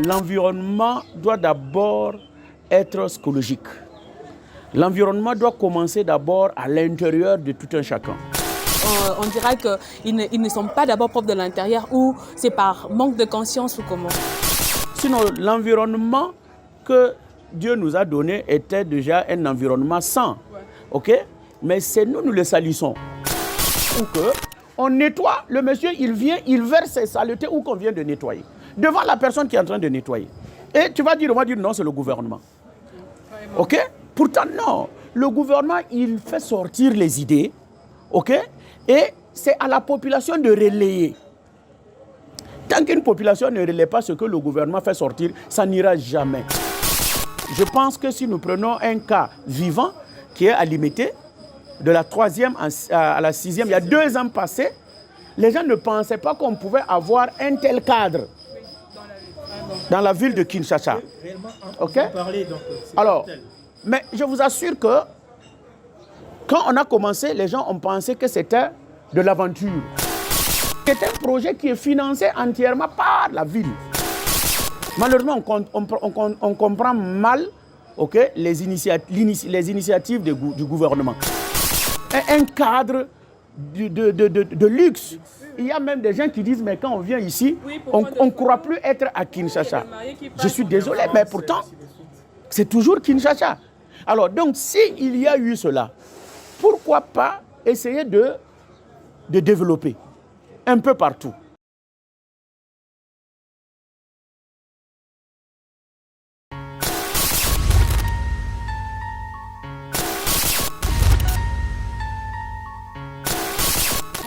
l'environnement doit d'abord être psychologique. L'environnement doit commencer d'abord à l'intérieur de tout un chacun. On dira qu'ils ne sont pas d'abord propres de l'intérieur ou c'est par manque de conscience ou comment? Sinon, l'environnement que Dieu nous a donné était déjà un environnement sain. Ouais. Ok? Mais c'est nous le salissons. Ou que on nettoie, le monsieur, il vient, il verse ses saletés où qu'on vient de nettoyer. Devant la personne qui est en train de nettoyer. Et tu vas dire, on va dire non, c'est le gouvernement. Ok? Pourtant, non. Le gouvernement, il fait sortir les idées. Ok? Et c'est à la population de relayer. Tant qu'une population ne relaie pas ce que le gouvernement fait sortir, ça n'ira jamais. Je pense que si nous prenons un cas vivant qui est à limiter, de la 3e à la 6e, il y a 2 ans passés, les gens ne pensaient pas qu'on pouvait avoir un tel cadre dans la ville de Kinshasa. Ok? Alors, mais je vous assure que quand on a commencé, les gens ont pensé que c'était de l'aventure. C'est un projet qui est financé entièrement par la ville. Malheureusement, on comprend mal okay, les initiatives du gouvernement. Un cadre de luxe. Il y a même des gens qui disent, mais quand on vient ici, on ne croit plus être à Kinshasa. Je suis désolé, mais pourtant, c'est toujours Kinshasa. Alors, donc, s'il y a eu cela, pourquoi pas essayer de développer un peu partout?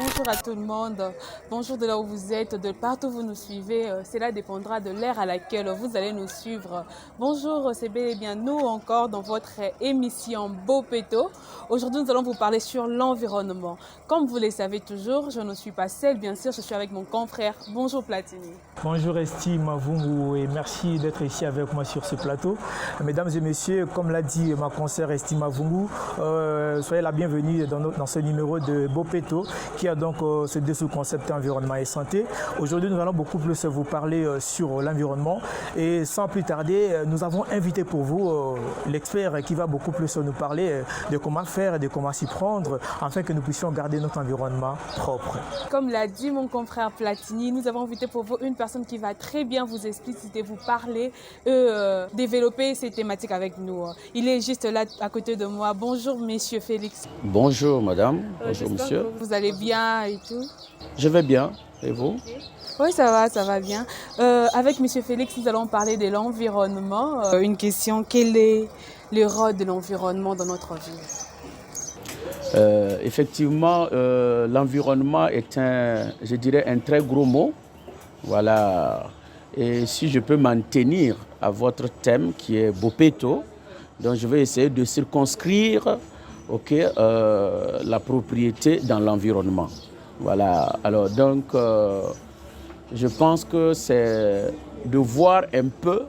Bonjour à tout le monde, bonjour de là où vous êtes, de partout où vous nous suivez, cela dépendra de l'ère à laquelle vous allez nous suivre. Bonjour, c'est bel et bien nous encore dans votre émission Bopeto. Aujourd'hui, nous allons vous parler sur l'environnement. Comme vous le savez toujours, je ne suis pas seule, bien sûr, je suis avec mon confrère. Bonjour Platini. Bonjour Esti Mavungu et merci d'être ici avec moi sur ce plateau. Mesdames et messieurs, comme l'a dit ma consoeur Esti Mavungu, soyez la bienvenue dans ce numéro de Bopeto qui a donc ce dessous concept environnement et santé. Aujourd'hui, nous allons beaucoup plus vous parler sur l'environnement et sans plus tarder, nous avons invité pour vous l'expert qui va beaucoup plus nous parler de comment faire et de comment s'y prendre afin que nous puissions garder notre environnement propre. Comme l'a dit mon confrère Platini, nous avons invité pour vous une personne qui va très bien vous expliciter, vous parler, développer ces thématiques avec nous. Il est juste là à côté de moi. Bonjour Monsieur Félix. Bonjour madame, bonjour monsieur. Vous allez bien et tout? Je vais bien, et vous? Oui, ça va bien. Avec Monsieur Félix, nous allons parler de l'environnement. Une question, quel est le rôle de l'environnement dans notre vie? Effectivement, l'environnement est je dirais, un très gros mot. Voilà. Et si je peux m'en tenir à votre thème qui est Bopeto, donc je vais essayer de circonscrire la propriété dans l'environnement. Voilà. Alors donc, je pense que c'est de voir un peu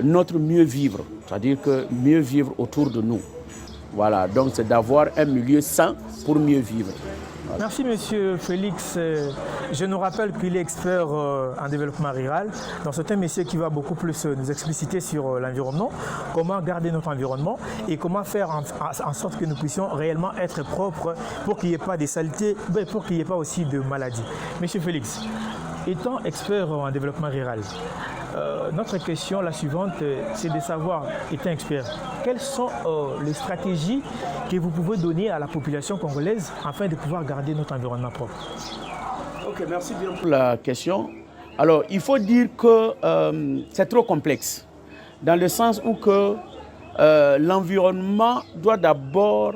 notre mieux vivre, c'est-à-dire que mieux vivre autour de nous. Voilà, donc c'est d'avoir un milieu sain pour mieux vivre. Voilà. Merci Monsieur Félix. Je nous rappelle qu'il est expert en développement rural. Donc c'est un monsieur qui va beaucoup plus nous expliciter sur l'environnement, comment garder notre environnement et comment faire en sorte que nous puissions réellement être propres pour qu'il n'y ait pas de saleté, pour qu'il n'y ait pas aussi de maladies. Monsieur Félix, étant expert en développement rural, notre question, la suivante, c'est de savoir, étant expert, quelles sont les stratégies que vous pouvez donner à la population congolaise afin de pouvoir garder notre environnement propre? Ok, merci bien pour la question. Alors, il faut dire que c'est trop complexe, dans le sens où que l'environnement doit d'abord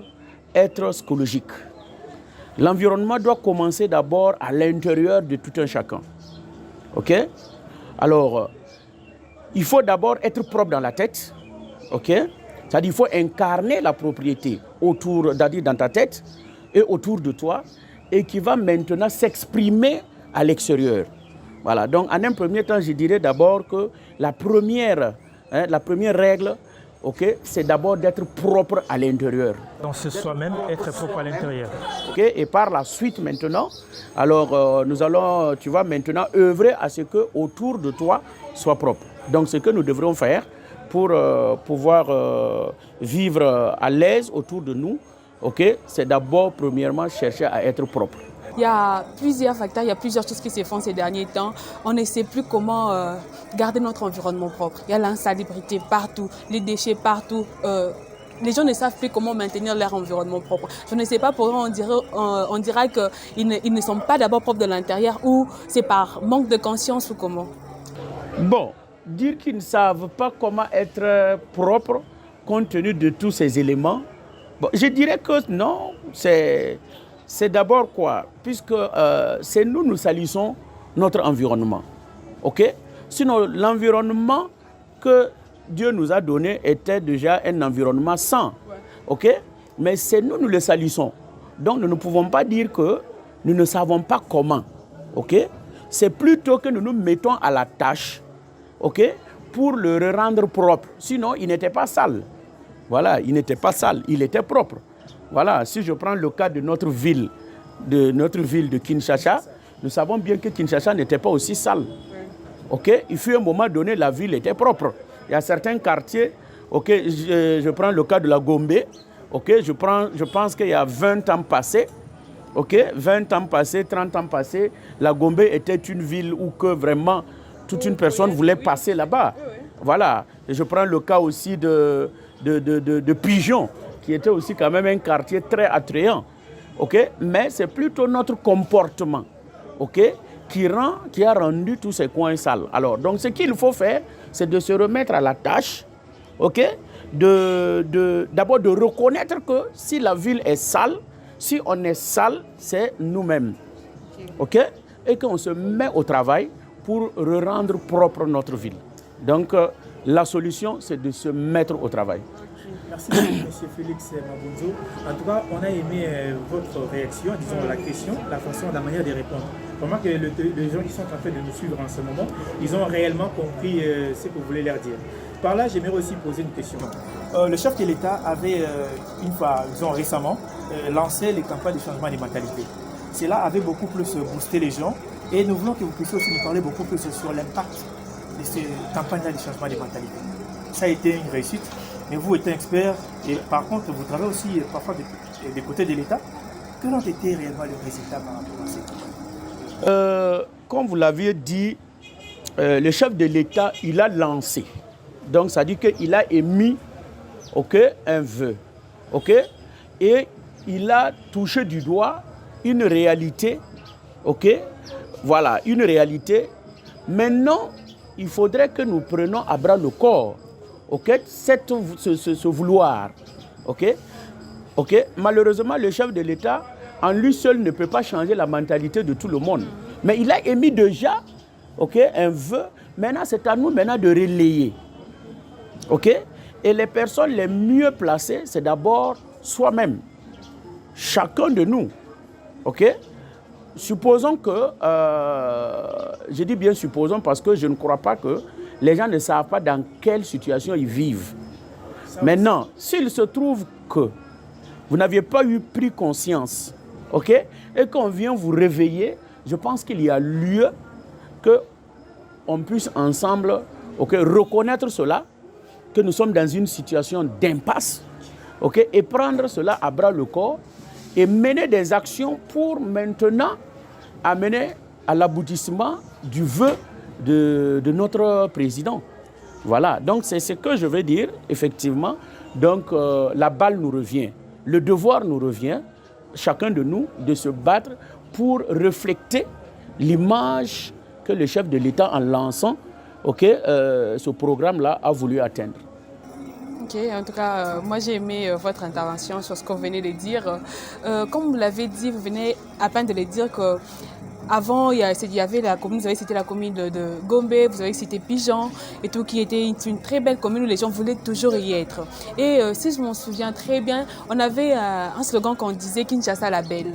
être psychologique. L'environnement doit commencer d'abord à l'intérieur de tout un chacun. Ok? Alors, il faut d'abord être propre dans la tête, ok? C'est-à-dire qu'il faut incarner la propriété autour, c'est-à-dire dans ta tête et autour de toi, et qui va maintenant s'exprimer à l'extérieur. Voilà, donc en un premier temps, je dirais d'abord que la première règle, ok, c'est d'abord d'être propre à l'intérieur. Donc c'est soi-même être propre à l'intérieur. Ok, et par la suite maintenant, alors nous allons, tu vas maintenant œuvrer à ce que autour de toi soit propre. Donc ce que nous devrions faire pour pouvoir vivre à l'aise autour de nous, ok, c'est d'abord premièrement chercher à être propre. Il y a plusieurs facteurs, il y a plusieurs choses qui se font ces derniers temps. On ne sait plus comment garder notre environnement propre. Il y a l'insalubrité partout, les déchets partout. Les gens ne savent plus comment maintenir leur environnement propre. Je ne sais pas pourquoi on dira qu'ils ne sont pas d'abord propres de l'intérieur ou c'est par manque de conscience ou comment. Bon, dire qu'ils ne savent pas comment être propre compte tenu de tous ces éléments, bon, je dirais que non, c'est d'abord quoi? Puisque c'est nous salissons notre environnement. Ok? Sinon, l'environnement que Dieu nous a donné était déjà un environnement sain. Ok? Mais c'est nous le salissons. Donc, nous ne pouvons pas dire que nous ne savons pas comment. Ok? C'est plutôt que nous nous mettons à la tâche, ok, pour le rendre propre. Sinon, il n'était pas sale. Voilà, il n'était pas sale, il était propre. Voilà, si je prends le cas de notre ville de Kinshasa, nous savons bien que Kinshasa n'était pas aussi sale. Ok, il fut un moment donné, la ville était propre. Il y a certains quartiers, ok, je prends le cas de la Gombe, ok, je pense qu'il y a 20 ans passés, ok, 20 ans passés, 30 ans passés, la Gombe était une ville où que vraiment toute une personne voulait passer là-bas. Voilà, et je prends le cas aussi de Pigeon, qui était aussi quand même un quartier très attrayant. Okay? Mais c'est plutôt notre comportement, okay, qui a rendu tous ces coins sales. Alors, donc ce qu'il faut faire, c'est de se remettre à la tâche, okay, d'abord de reconnaître que si la ville est sale, si on est sale, c'est nous-mêmes. Okay? Et qu'on se met au travail pour rendre propre notre ville. Donc, la solution, c'est de se mettre au travail. Merci beaucoup, M. Félix Mabunzo. En tout cas, on a aimé votre réaction, disons la question, la façon, la manière de répondre. Comment que les gens qui sont en train de nous suivre en ce moment, ils ont réellement compris ce que vous voulez leur dire. Par là, j'aimerais aussi poser une question. Le chef de l'État avait une fois, disons récemment, lancé les campagnes de changement des mentalités. Cela avait beaucoup plus boosté les gens et nous voulons que vous puissiez aussi nous parler beaucoup plus sur l'impact de ces campagnes-là de changement des mentalités. Ça a été une réussite. Mais vous êtes un expert et par contre, vous travaillez aussi parfois des côtés de l'État. Quel ont été réellement les résultats par rapport à ces campagnes? Comme vous l'aviez dit, le chef de l'État, il a lancé. Donc, ça dit qu'il a émis, okay, un vœu. Okay? Et il a touché du doigt une réalité. Okay? Voilà, une réalité. Maintenant, il faudrait que nous prenions à bras le corps. Okay? Ce vouloir. Okay? Okay? Malheureusement, le chef de l'État, en lui seul, ne peut pas changer la mentalité de tout le monde. Mais il a émis déjà, okay, un vœu. Maintenant, c'est à nous maintenant de relayer. Okay? Et les personnes les mieux placées, c'est d'abord soi-même. Chacun de nous. Okay? Supposons que, je dis bien supposons parce que je ne crois pas que les gens ne savent pas dans quelle situation ils vivent. Maintenant, s'il se trouve que vous n'aviez pas pris conscience, okay, et qu'on vient vous réveiller, je pense qu'il y a lieu qu'on puisse ensemble, okay, reconnaître cela, que nous sommes dans une situation d'impasse, okay, et prendre cela à bras le corps et mener des actions pour maintenant amener à l'aboutissement du vœu de notre président. Voilà, donc c'est ce que je veux dire, effectivement. Donc la balle nous revient, le devoir nous revient, chacun de nous, de se battre pour refléter l'image que le chef de l'État, en lançant, okay, ce programme-là, a voulu atteindre. Ok, en tout cas, moi j'ai aimé votre intervention sur ce que vous venez de dire. Comme vous l'avez dit, vous venez à peine de le dire que avant, il y avait la commune, vous avez cité la commune de Gombe, vous avez cité Pigeon et tout, qui était une très belle commune où les gens voulaient toujours y être. Et si je m'en souviens très bien, on avait un slogan qu'on disait Kinshasa la belle.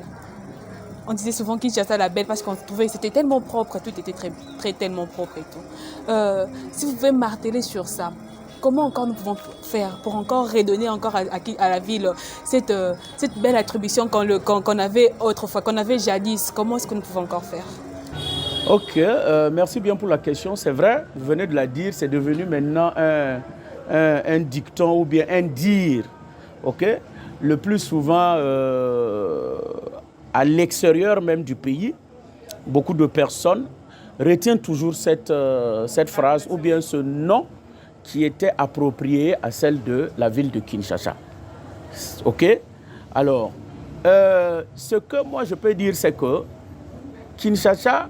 On disait souvent Kinshasa la belle parce qu'on trouvait que c'était tellement propre, tout était tellement propre et tout. Si vous pouvez marteler sur ça, comment encore nous pouvons faire pour encore redonner encore à la ville cette belle attribution qu'on avait autrefois, qu'on avait jadis? Comment est-ce que nous pouvons encore faire? Ok, merci bien pour la question. C'est vrai, vous venez de la dire, c'est devenu maintenant un dicton ou bien un dire. Ok, le plus souvent à l'extérieur même du pays, beaucoup de personnes retiennent toujours cette phrase ou bien ce nom qui était approprié à celle de la ville de Kinshasa. Ok, alors ce que moi je peux dire, c'est que Kinshasa,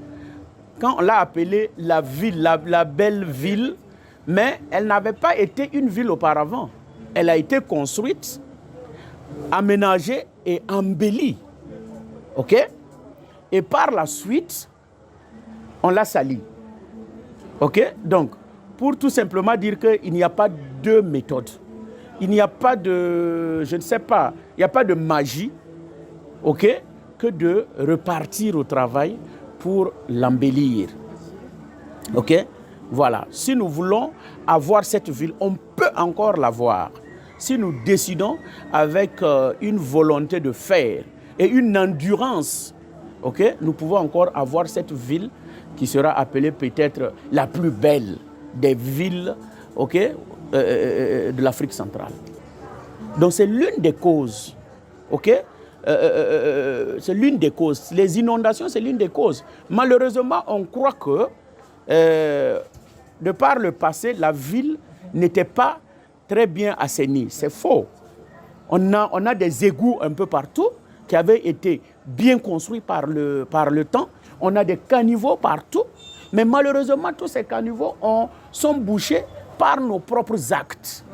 quand on l'a appelée la ville, la belle ville, mais elle n'avait pas été une ville auparavant. Elle a été construite, aménagée et embellie. OK? Et par la suite, on l'a salie. OK? Donc, pour tout simplement dire qu'il n'y a pas de méthode. Il n'y a pas de, je ne sais pas, il n'y a pas de magie, OK, que de repartir au travail pour l'embellir. OK? Voilà. Si nous voulons avoir cette ville, on peut encore l'avoir. Si nous décidons avec une volonté de faire et une endurance, OK, nous pouvons encore avoir cette ville qui sera appelée peut-être la plus belle des villes, OK, de l'Afrique centrale. Donc c'est l'une des causes, OK? C'est l'une des causes. Les inondations, c'est l'une des causes. Malheureusement, on croit que, de par le passé, la ville n'était pas très bien assainie. C'est faux. On a des égouts un peu partout qui avaient été bien construits par le temps. On a des caniveaux partout. Mais malheureusement, tous ces caniveaux sont bouchés par nos propres actes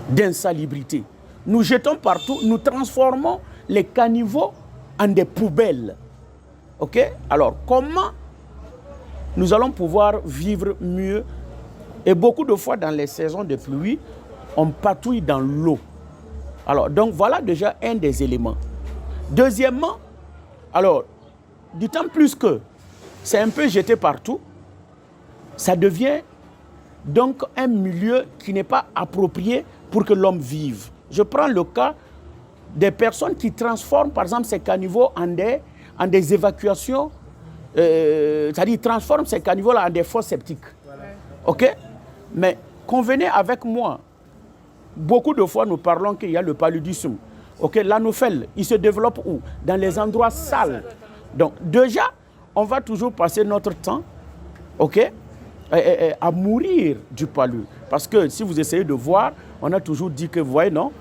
d'insalubrité. Nous jetons partout, nous transformons les caniveaux en des poubelles. OK? Alors, comment nous allons pouvoir vivre mieux? Et beaucoup de fois, dans les saisons de pluie, on patouille dans l'eau. Alors, donc, voilà déjà un des éléments. Deuxièmement, alors, d'autant plus que c'est un peu jeté partout, ça devient donc un milieu qui n'est pas approprié pour que l'homme vive. Je prends le cas des personnes qui transforment, par exemple, ces caniveaux en des évacuations, c'est-à-dire transforment ces caniveaux-là en des fosses septiques. Voilà. OK? Mais convenez avec moi, beaucoup de fois nous parlons qu'il y a le paludisme. OK? L'anophèle, il se développe où? Dans les endroits sales. Donc déjà, on va toujours passer notre temps, OK, à mourir du palu. Parce que si vous essayez de voir, on a toujours dit que, vous voyez, non,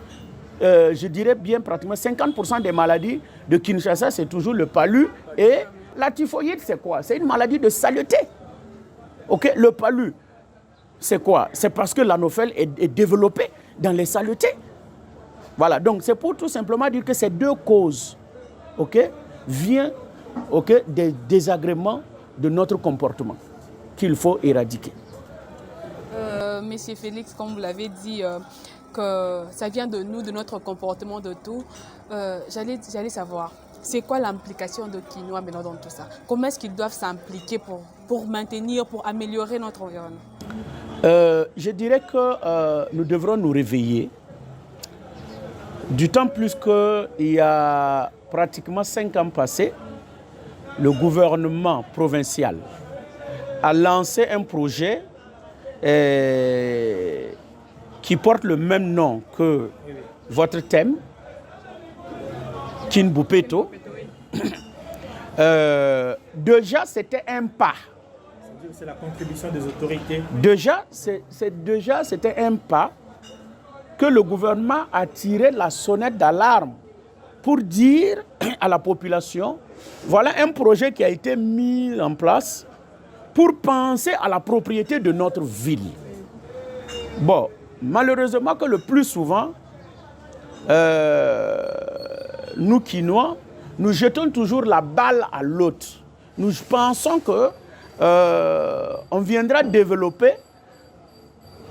je dirais bien pratiquement 50% des maladies de Kinshasa, c'est toujours le palu. Et la typhoïde, c'est quoi? C'est une maladie de saleté. OK? Le palu, c'est quoi? C'est parce que l'anophèle est développé dans les saletés. Voilà, donc c'est pour tout simplement dire que ces deux causes, OK, viennent, OK, des désagréments de notre comportement qu'il faut éradiquer. Monsieur Félix, comme vous l'avez dit, que ça vient de nous, de notre comportement, de tout. J'allais savoir, c'est quoi l'implication de Kinois maintenant dans tout ça? Comment est-ce qu'ils doivent s'impliquer pour maintenir, pour améliorer notre environnement? Je dirais que nous devrons nous réveiller. D'autant plus qu'il y a pratiquement 5 ans passés, le gouvernement provincial a lancé un projet qui porte le même nom que votre thème, Kinbupeto. Déjà, c'était un pas. C'est la contribution des autorités. Déjà, c'était un pas que le gouvernement a tiré la sonnette d'alarme pour dire à la population, voilà un projet qui a été mis en place pour penser à la propriété de notre ville. Bon, malheureusement que le plus souvent, nous Kinois, nous jetons toujours la balle à l'autre. Nous pensons que on viendra développer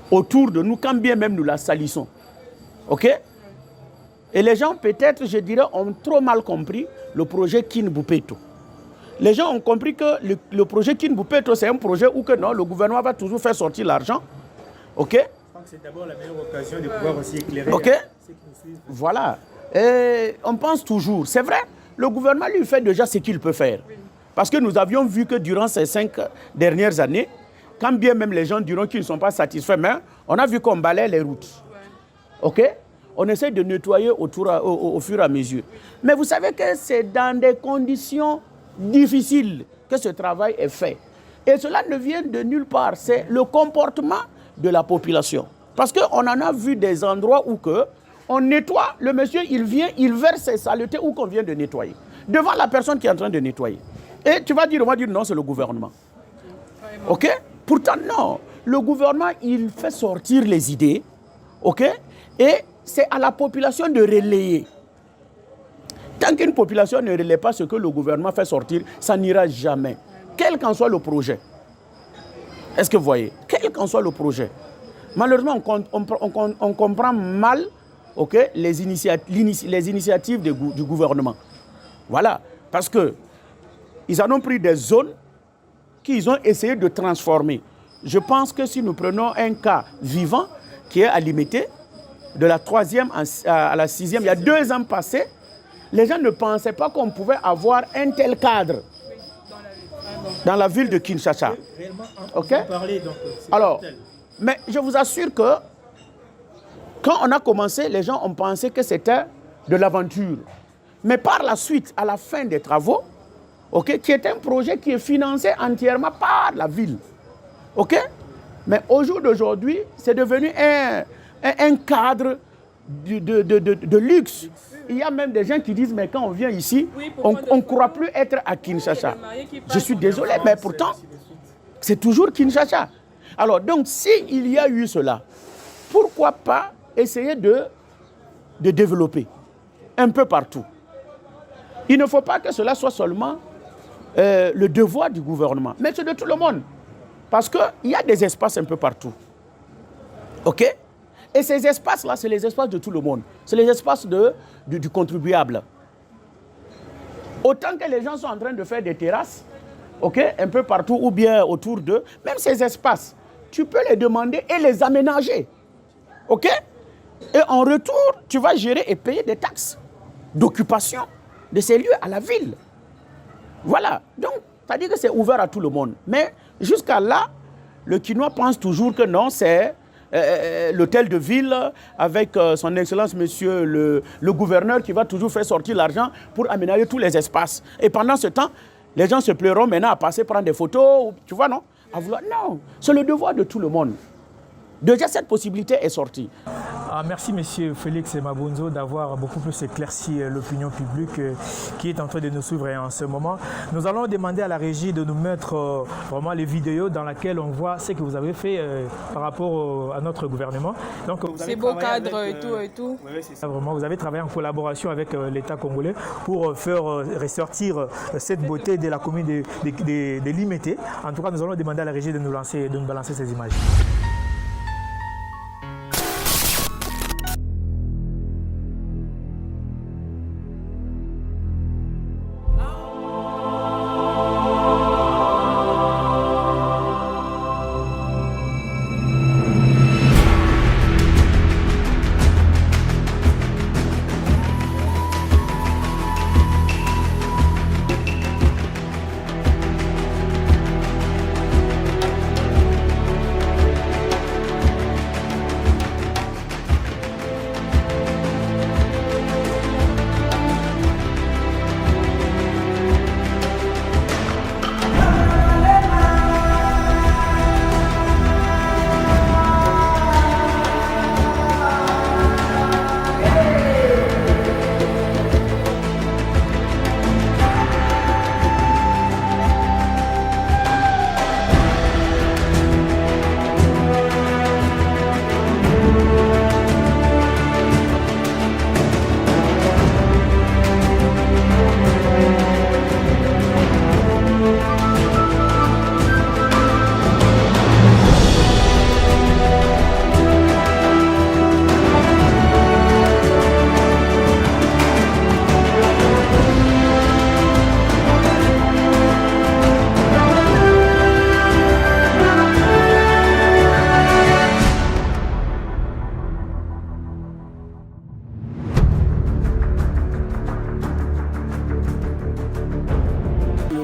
autour de nous, quand bien même nous la salissons. OK? Et les gens, peut-être, je dirais, ont trop mal compris le projet Kinbupeto. Les gens ont compris que le projet Kinbupeto, c'est un projet où que non, le gouvernement va toujours faire sortir l'argent Ok? Je crois que c'est d'abord la meilleure occasion de pouvoir aussi éclairer Ok? ceux qui nous suivent. Voilà. Et on pense toujours, c'est vrai, le gouvernement lui fait déjà ce qu'il peut faire. Parce que nous avions vu que durant ces 5 dernières années, quand bien même les gens diront qu'ils ne sont pas satisfaits, mais on a vu qu'on balaie les routes. Ok? On essaie de nettoyer au fur et à mesure. Mais vous savez que c'est dans des conditions difficiles que ce travail est fait. Et cela ne vient de nulle part. C'est le comportement de la population. Parce qu'on en a vu des endroits où on nettoie, le monsieur, il vient, il verse ses saletés où qu'on vient de nettoyer. Devant la personne qui est en train de nettoyer. Et tu vas dire, on va dire non, c'est le gouvernement. Ok? Pourtant, non. Le gouvernement, il fait sortir les idées. Ok? Et c'est à la population de relayer. Tant qu'une population ne relaie pas ce que le gouvernement fait sortir, ça n'ira jamais. Quel qu'en soit le projet. Est-ce que vous voyez? Quel qu'en soit le projet. Malheureusement, on comprend mal les initiatives du gouvernement. Voilà. Parce qu'ils en ont pris des zones qu'ils ont essayé de transformer. Je pense que si nous prenons un cas vivant qui est à Limité, de la 3e à la 6e, il y a 2 ans passés, les gens ne pensaient pas qu'on pouvait avoir un tel cadre dans la ville de Kinshasa. Ok? Alors, mais je vous assure que quand on a commencé, les gens ont pensé que c'était de l'aventure. Mais par la suite, à la fin des travaux, qui est un projet qui est financé entièrement par la ville. Ok? Mais au jour d'aujourd'hui, c'est devenu un cadre de luxe. Il y a même des gens qui disent, mais quand on vient ici, on ne croit plus être à Kinshasa. Je suis désolé, mais pourtant, c'est toujours Kinshasa. Alors, donc, s'il y a eu cela, pourquoi pas essayer de développer un peu partout? Il ne faut pas que cela soit seulement le devoir du gouvernement, mais c'est de tout le monde. Parce qu'il y a des espaces un peu partout. OK? Et ces espaces-là, c'est les espaces de tout le monde. C'est les espaces du contribuable. Autant que les gens sont en train de faire des terrasses, un peu partout ou bien autour d'eux, même ces espaces, tu peux les demander et les aménager. OK? Et en retour, tu vas gérer et payer des taxes d'occupation de ces lieux à la ville. Voilà. Donc, ça dit que c'est ouvert à tout le monde. Mais jusqu'à là, le Kinois pense toujours que non, c'est l'hôtel de ville avec son excellence monsieur le gouverneur qui va toujours faire sortir l'argent pour aménager tous les espaces. Et pendant ce temps, les gens se plairont maintenant à passer prendre des photos, tu vois, non? À vouloir. Non, c'est le devoir de tout le monde. Déjà, cette possibilité est sortie. Merci, monsieur Félix Mabunzo, d'avoir beaucoup plus éclairci l'opinion publique qui est en train de nous suivre en ce moment. Nous allons demander à la régie de nous mettre vraiment les vidéos dans lesquelles on voit ce que vous avez fait par rapport à notre gouvernement. C'est beau cadre et tout. Oui, c'est ça. Vraiment, vous avez travaillé en collaboration avec l'État congolais pour faire ressortir cette beauté de la commune de Limité. En tout cas, nous allons demander à la régie de nous balancer ces images.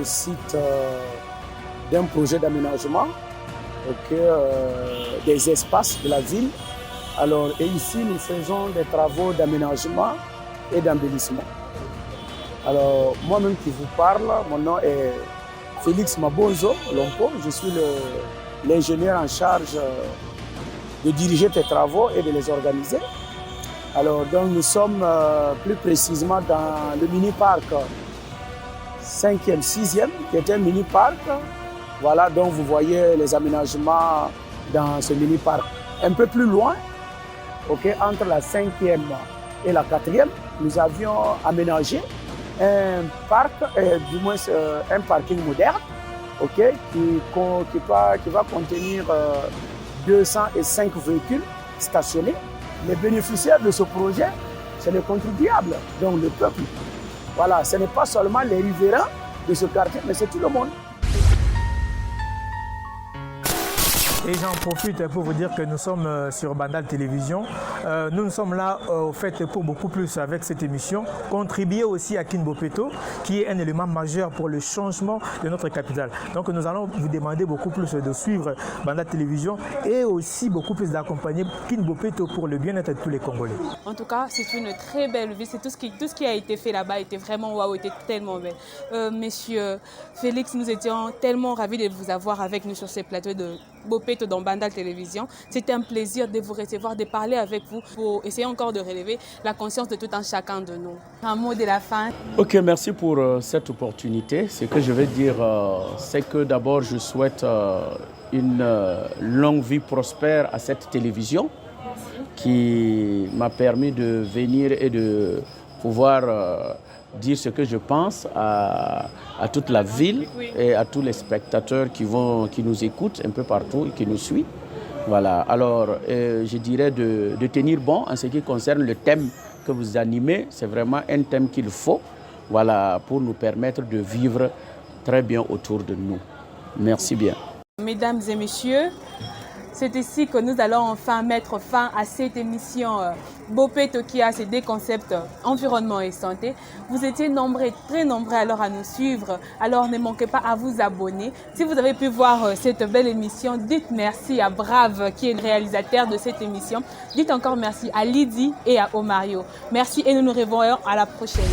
site d'un projet d'aménagement des espaces de la ville. Alors, et ici, nous faisons des travaux d'aménagement et d'embellissement. Alors, moi-même qui vous parle, mon nom est Félix Mabonzo Lompo. Je suis l'ingénieur en charge de diriger tes travaux et de les organiser. Alors, donc, nous sommes plus précisément dans le mini-parc 5e, 6e, qui est un mini-parc. Voilà, donc vous voyez les aménagements dans ce mini-parc. Un peu plus loin, entre la 5e et la 4e, nous avions aménagé un parc, du moins un parking moderne, qui va contenir 205 véhicules stationnés. Les bénéficiaires de ce projet, c'est les contribuables, donc le peuple. Voilà, ce n'est pas seulement les riverains de ce quartier, mais c'est tout le monde. Et j'en profite pour vous dire que nous sommes sur Bandal Télévision. Nous sommes là au fait pour beaucoup plus avec cette émission. Contribuer aussi à King Bopeto, qui est un élément majeur pour le changement de notre capitale. Donc nous allons vous demander beaucoup plus de suivre Bandal Télévision et aussi beaucoup plus d'accompagner King Bopeto pour le bien-être de tous les Congolais. En tout cas, c'est une très belle ville. C'est tout ce qui a été fait là-bas était vraiment waouh, était tellement belle. Monsieur Félix, nous étions tellement ravis de vous avoir avec nous sur ces plateaux de Bopeto dans Bandal Télévision. C'était un plaisir de vous recevoir, de parler avec vous pour essayer encore de relever la conscience de tout un chacun de nous. Un mot de la fin. Ok, merci pour cette opportunité. Ce que je vais dire, c'est que d'abord, je souhaite une longue vie prospère à cette télévision qui m'a permis de venir et de pouvoir dire ce que je pense à toute la ville et à tous les spectateurs qui nous écoutent un peu partout et qui nous suivent. Voilà. Alors, je dirais de tenir bon en ce qui concerne le thème que vous animez. C'est vraiment un thème qu'il faut, voilà, pour nous permettre de vivre très bien autour de nous. Merci bien. Mesdames et messieurs, c'est ici que nous allons enfin mettre fin à cette émission Bopeto qui a ses deux concepts environnement et santé. Vous étiez nombreux, très nombreux alors à nous suivre, alors ne manquez pas à vous abonner. Si vous avez pu voir cette belle émission, dites merci à Brave qui est le réalisateur de cette émission. Dites encore merci à Lydie et à Omario. Merci et nous nous revoyons à la prochaine.